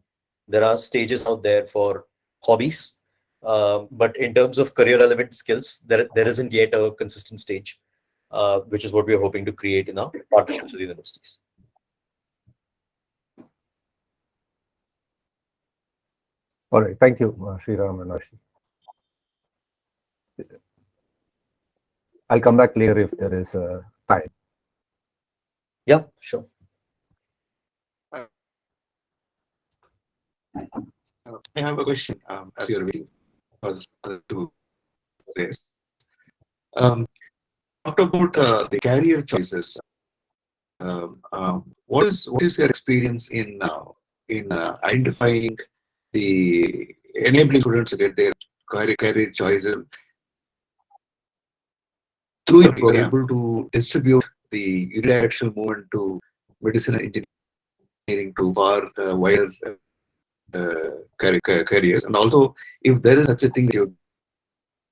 There are stages out there for hobbies. But in terms of career relevant skills, there isn't yet a consistent stage, which is what we're hoping to create in our partnerships with universities. All right. Thank you, Sriram and Arushi. I'll come back later if there is time. Yeah, sure. I have a question as you're waiting for other two days. Talked about the career choices. What is your experience in identifying the enabling students to get their career choices through your program, able to distribute the unidirectional movement to medicine and engineering to far wider careers, and also if there is such a thing that you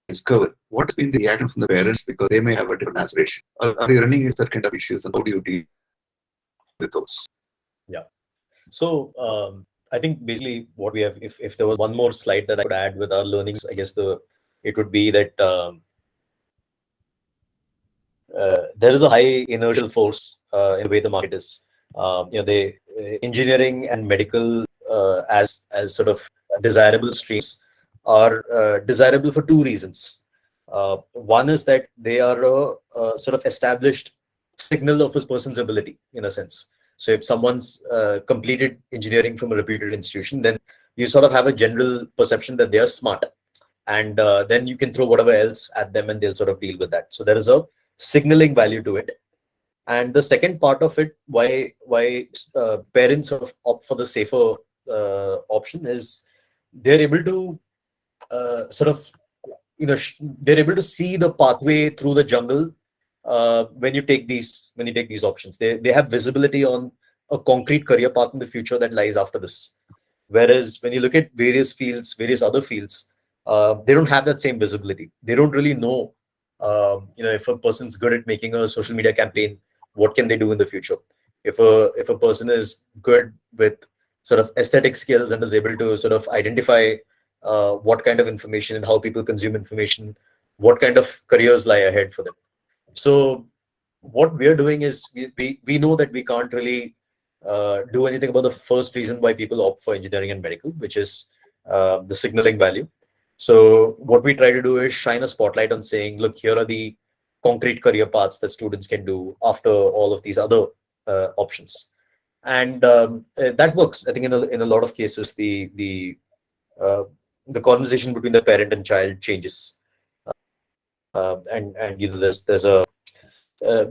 discover, what's been the reaction from the parents because they may have a different aspiration? Are you running into that kind of issues, and how do you deal with those? Yeah. So I think basically what we have, if there was one more slide that I could add with our learnings, I guess it would be that there is a high inertial force in the way the market is. Engineering and medical as sort of desirable streams are desirable for 2 reasons. One is that they are a sort of established signal of a person's ability, in a sense. So if someone's completed engineering from a reputed institution, then you sort of have a general perception that they are smart, and then you can throw whatever else at them and they'll sort of deal with that. So there is a signaling value to it. And the second part of it, why parents sort of opt for the safer option, is they're able to they're able to see the pathway through the jungle when you take these options. They have visibility on a concrete career path in the future that lies after this. Whereas when you look at various other fields, they don't have that same visibility. They don't really know, if a person's good at making a social media campaign, what can they do in the future? If a person is good with sort of aesthetic skills and is able to sort of identify what kind of information and how people consume information, what kind of careers lie ahead for them. So what we're doing is we know that we can't really do anything about the first reason why people opt for engineering and medical, which is the signaling value. So what we try to do is shine a spotlight on saying, look, here are the concrete career paths that students can do after all of these other options. And that works. I think in a lot of cases, the conversation between the parent and child changes. And there's a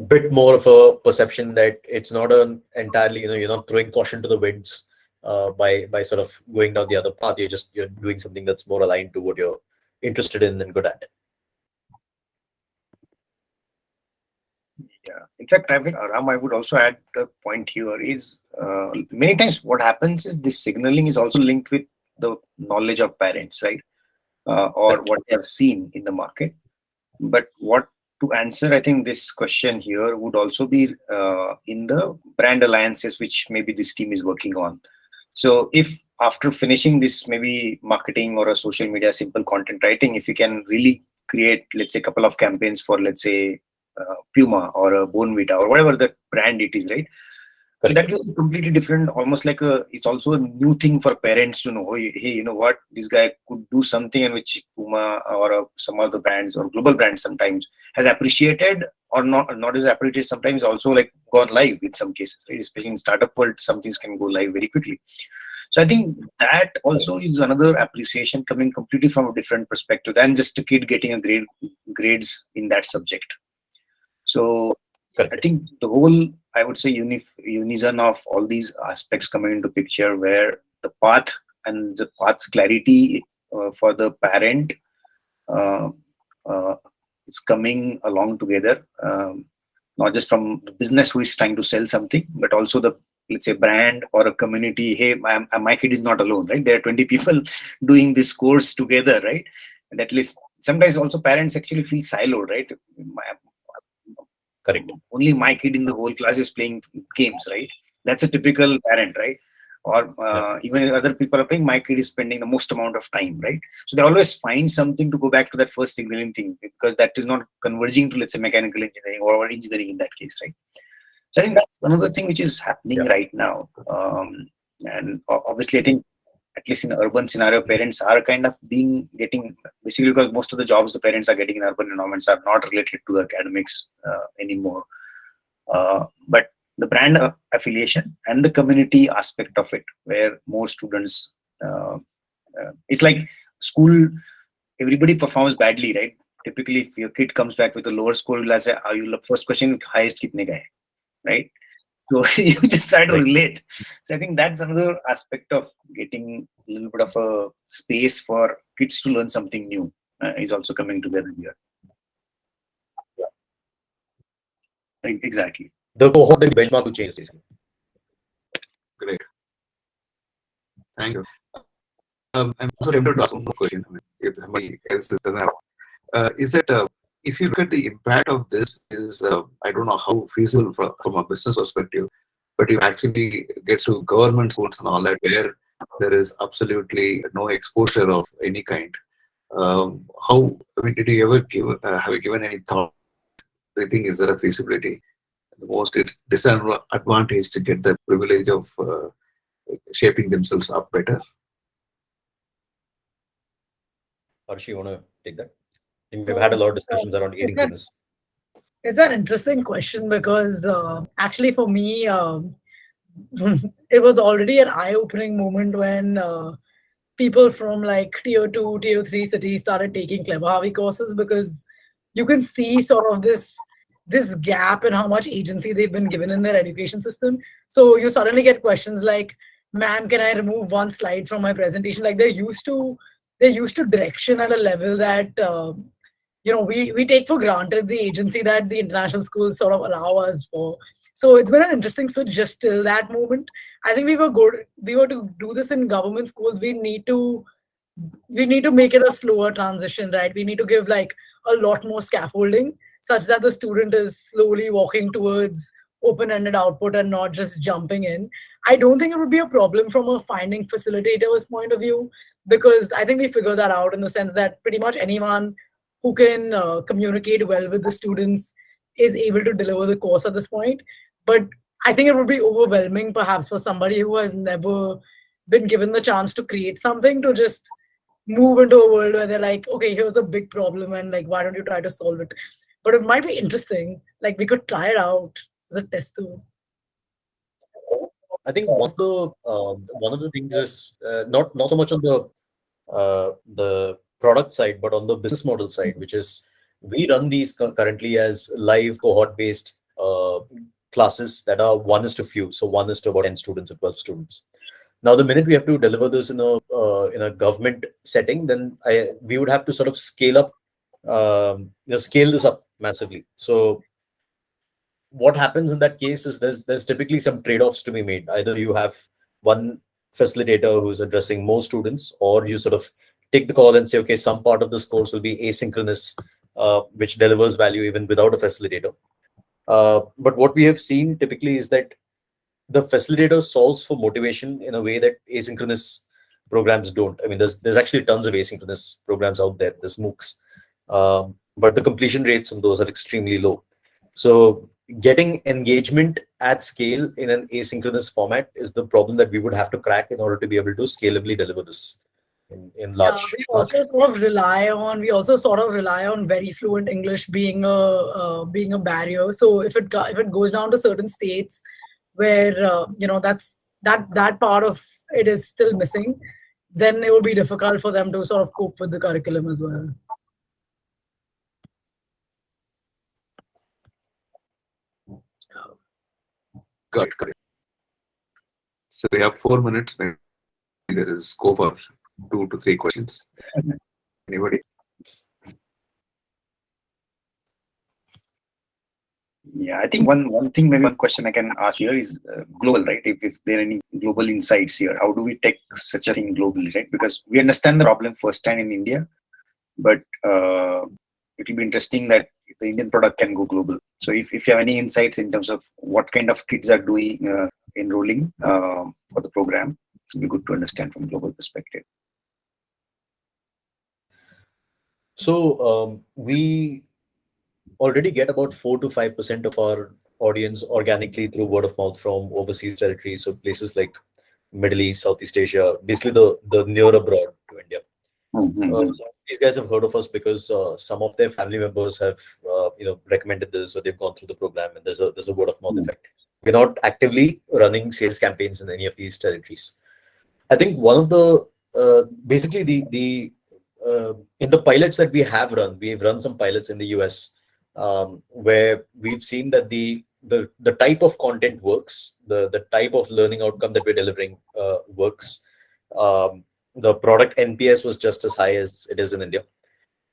bit more of a perception that it's not an entirely, you're not throwing caution to the winds by sort of going down the other path. You're doing something that's more aligned to what you're interested in and good at. Yeah, in fact, Ram, I would also add a point here is many times what happens is this signaling is also linked with the knowledge of parents, right? Or what they have seen in the market. But to answer, I think this question here would also be in the brand alliances, which maybe this team is working on. So if after finishing this, maybe marketing or a social media, simple content writing, if you can really create, let's say, a couple of campaigns for, let's say, Puma or a Bonvita or whatever the brand it is, right? So that gives a completely different, almost like it's also a new thing for parents to know, hey, you know what, this guy could do something in which Puma or some other brands or global brands sometimes has appreciated or not as appreciated, sometimes also like gone live in some cases, right? Especially in startup world, some things can go live very quickly. So I think that also is another appreciation coming completely from a different perspective than just a kid getting a grades in that subject. So I think the whole, I would say, unison of all these aspects coming into picture, where the path and the path's clarity for the parent uh, is coming along together, not just from the business who is trying to sell something, but also the, let's say, brand or a community. Hey, my kid is not alone, right? There are 20 people doing this course together, right? And at least sometimes also parents actually feel siloed, right? Correct. Only my kid in the whole class is playing games, right? That's a typical parent, right? Or even if other people are playing, my kid is spending the most amount of time, right? So they always find something to go back to that first signaling thing, because that is not converging to, let's say, mechanical engineering or engineering in that case, right? So I think that's another thing which is happening right now. And obviously, I think at least in the urban scenario, parents are kind of getting basically, because most of the jobs the parents are getting in urban environments are not related to academics anymore. But the brand affiliation and the community aspect of it, where more students, it's like school, everybody performs badly, right? Typically, if your kid comes back with a lower score, you'll say, first question, highest kitne ka hai, right? So you just try to relate. So I think that's another aspect of getting a little bit of a space for kids to learn something new is also coming together here. Exactly. The cohort that benchmark to change, basically. Great. Thank you. I'm also tempted to ask one more question. I mean, if somebody else doesn't have, is that if you look at the impact of this, is I don't know how feasible from a business perspective, but it actually gets to government schools and all that, where there is absolutely no exposure of any kind. How? I mean, did you ever have you given any thought? Do you think is there a feasibility? The most disadvantage to get the privilege of shaping themselves up better. Arushi, you want to take that? I think we've had a lot of discussions around asynchronous. It's an interesting question because actually for me, it was already an eye-opening moment when people from like tier 2, tier 3 cities started taking Clever Harvey courses, because you can see sort of this gap in how much agency they've been given in their education system. So you suddenly get questions like, ma'am, can I remove one slide from my presentation? Like they're used to direction at a level that we take for granted the agency that the international schools sort of allow us for. So it's been an interesting switch just till that moment. I think we were to do this in government schools, we need to make it a slower transition, right? We need to give like a lot more scaffolding such that the student is slowly walking towards open-ended output and not just jumping in. I don't think it would be a problem from a finding facilitator's point of view, because I think we figured that out in the sense that pretty much anyone who can communicate well with the students is able to deliver the course at this point. But I think it would be overwhelming perhaps for somebody who has never been given the chance to create something to just move into a world where they're like, okay, here's a big problem and like, why don't you try to solve it? But it might be interesting. Like we could try it out as a test too. I think one of the things is not so much on the product side, but on the business model side, which is we run these currently as live cohort based classes that are 1:few, so 1 to about 10 students or 12 students. Now, the minute we have to deliver this in a government setting, then we would have to sort of scale this up massively. So what happens in that case is there's typically some trade-offs to be made. Either you have one facilitator who's addressing more students, or you sort of take the call and say, okay, some part of this course will be asynchronous, which delivers value even without a facilitator. But what we have seen typically is that the facilitator solves for motivation in a way that asynchronous programs don't. I mean, there's actually tons of asynchronous programs out there. There's MOOCs, but the completion rates on those are extremely low. So getting engagement at scale in an asynchronous format is the problem that we would have to crack in order to be able to scalably deliver this in large. We also sort of rely on very fluent English being a barrier. So if it goes down to certain states where that part of it is still missing, then it will be difficult for them to sort of cope with the curriculum as well. Got it. So we have 4 minutes. Maybe there is scope for 2 to 3 questions. Anybody? Yeah, I think one thing, maybe one question I can ask here is global, right? If there are any global insights here, how do we take such a thing globally, right? Because we understand the problem firsthand in India, but it will be interesting that the Indian product can go global. So if you have any insights in terms of what kind of kids are doing enrolling for the program, it will be good to understand from global perspective. So we already get about 4 to 5% of our audience organically through word of mouth from overseas territories, so places like Middle East, Southeast Asia, basically the near abroad to India. These guys have heard of us because some of their family members have recommended this, or they've gone through the program, and there's a word of mouth effect. We're not actively running sales campaigns in any of these territories. I think one of the basically the in the pilots that we have run, we've run some pilots in the US where we've seen that the type of content works, the type of learning outcome that we're delivering works. The product NPS was just as high as it is in India.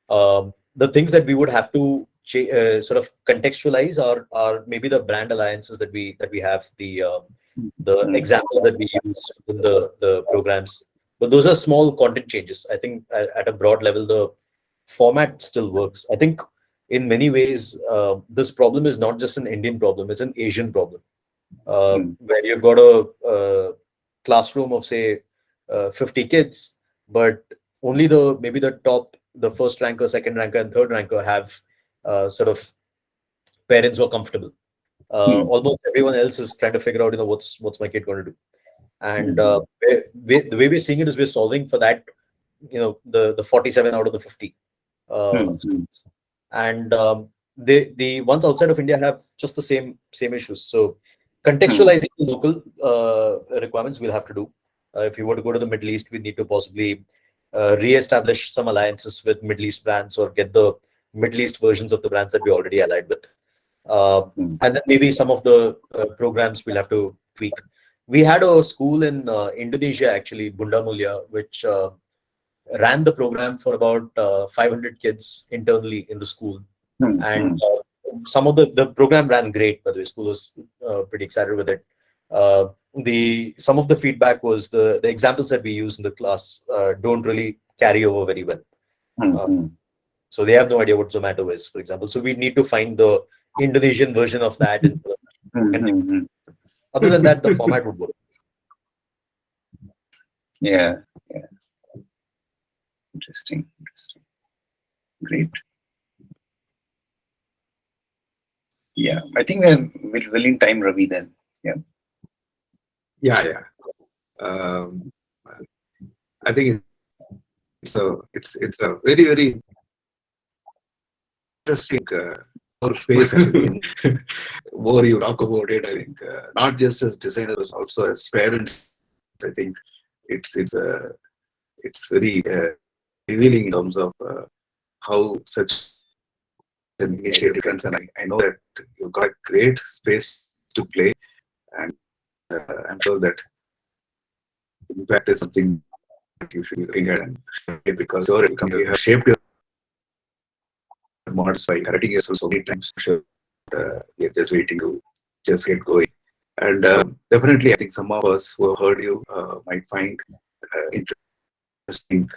The things that we would have to sort of contextualize are maybe the brand alliances that we have, the examples that we use in the programs. But those are small content changes. I think at a broad level, the format still works. I think in many ways, this problem is not just an Indian problem, it's an Asian problem. Where you've got a classroom of, say, 50 kids, but only maybe the first ranker, second ranker, and third ranker have sort of parents who are comfortable. Almost everyone else is trying to figure out, what's my kid going to do. And the way we're seeing it is we're solving for that, the 47 out of the 50 students. And the ones outside of India have just the same issues. So contextualizing the local requirements we'll have to do. If you were to go to the Middle East, we need to possibly re-establish some alliances with Middle East brands, or get the Middle East versions of the brands that we already allied with. And then maybe some of the programs we'll have to tweak. We had a school in Indonesia, actually, Bunda Mulia, which ran the program for about 500 kids internally in the school. And some of the program ran great, by the way. School was pretty excited with it. Some of the feedback was the examples that we use in the class don't really carry over very well. So they have no idea what Zomato is, for example. So we need to find the Indonesian version of that. Other than that, the format would work. Yeah. Interesting. Great. Yeah, I think we're well in time, Ravi, then. Yeah. I think it's a very, very interesting more space. More you talk about it, I think not just as designers, also as parents. I think it's very revealing in terms of how such an initiative comes. And I know that you've got a great space to play, and I'm sure that impact is something that you should be looking at, and because you have shaped your models by correcting yourself so many times. Sure, you're just waiting to just get going. And definitely, I think some of us who have heard you might find interesting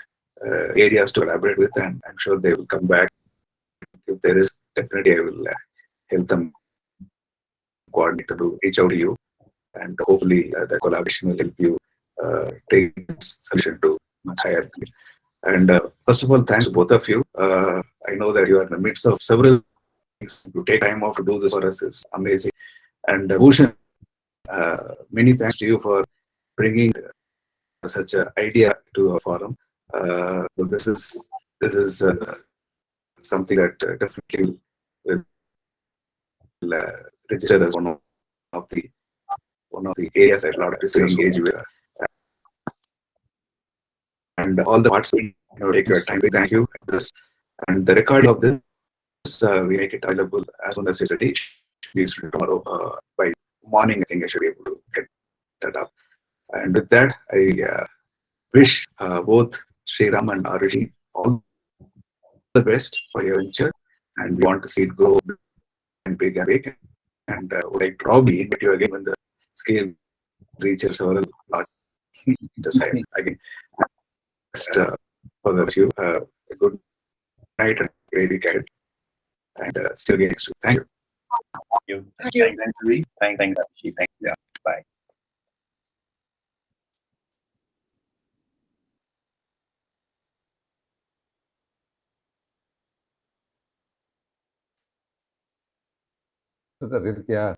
areas to collaborate with, and I'm sure they will come back. If there is, definitely I will help them coordinate to reach out to you, and hopefully the collaboration will help you take this solution to much higher level. And first of all, thanks to both of you. I know that you are in the midst of several to take time off to do this for us is amazing. And Bhushan, many thanks to you for bringing such an idea to our forum. So this is something that definitely will register as of the one of the areas that a lot of researchers engage with. And all the parts, take your time. Thank you. And the recording of this, we make it available as soon as it's ready. Tomorrow by morning, I think I should be able to get that up. And with that, I wish both Sriram and Arushi all the best for your venture, and we want to see it grow and big and big. And would like to probably invite you again when the scale reaches several large higher again. Just for the few, a good night and great weekend, and see you again next week. Thank you. Thank you. Thanks, Ravi. Thanks, Arushi. Thanks. Yeah. Bye. तो क्या